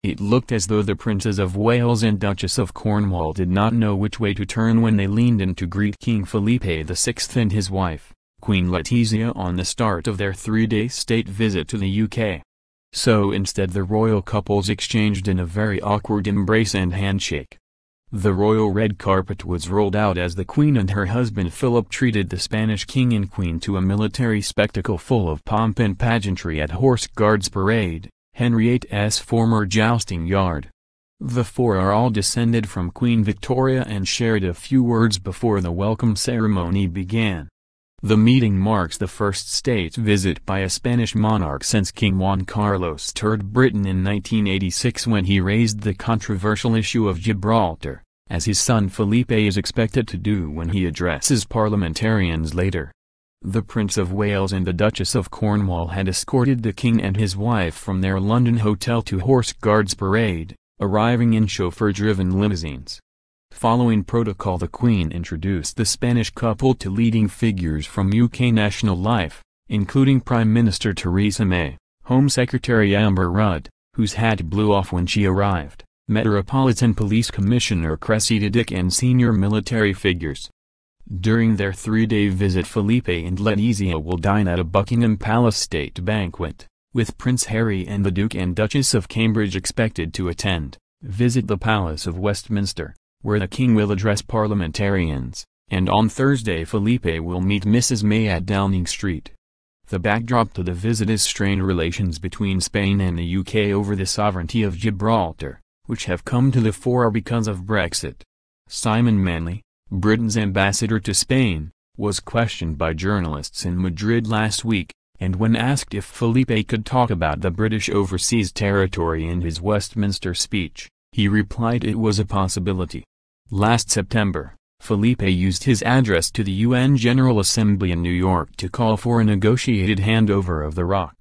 It looked as though the Princes of Wales and Duchess of Cornwall did not know which way to turn when they leaned in to greet King Felipe VI and his wife, Queen Letizia, on the start of their 3-day state visit to the UK. So instead the royal couples exchanged in a very awkward embrace and handshake. The royal red carpet was rolled out as the Queen and her husband Philip treated the Spanish King and Queen to a military spectacle full of pomp and pageantry at Horse Guards Parade, Henrietta's former jousting yard. The four are all descended from Queen Victoria and shared a few words before the welcome ceremony began. The meeting marks the first state visit by a Spanish monarch since King Juan Carlos toured Britain in 1986 when he raised the controversial issue of Gibraltar, as his son Felipe is expected to do when he addresses parliamentarians later. The Prince of Wales and the Duchess of Cornwall had escorted the King and his wife from their London hotel to Horse Guards Parade, arriving in chauffeur-driven limousines. Following protocol, the Queen introduced the Spanish couple to leading figures from UK national life, including Prime Minister Theresa May, Home Secretary Amber Rudd, whose hat blew off when she arrived, Metropolitan Police Commissioner Cressida Dick, and senior military figures. During their 3-day visit, Felipe and Letizia will dine at a Buckingham Palace state banquet, with Prince Harry and the Duke and Duchess of Cambridge expected to attend, visit the Palace of Westminster, where the King will address parliamentarians, and on Thursday Felipe will meet Mrs. May at Downing Street. The backdrop to the visit is strained relations between Spain and the UK over the sovereignty of Gibraltar, which have come to the fore because of Brexit. Simon Manley, Britain's ambassador to Spain, was questioned by journalists in Madrid last week, and when asked if Felipe could talk about the British overseas territory in his Westminster speech, he replied it was a possibility. Last September, Felipe used his address to the UN General Assembly in New York to call for a negotiated handover of the rock.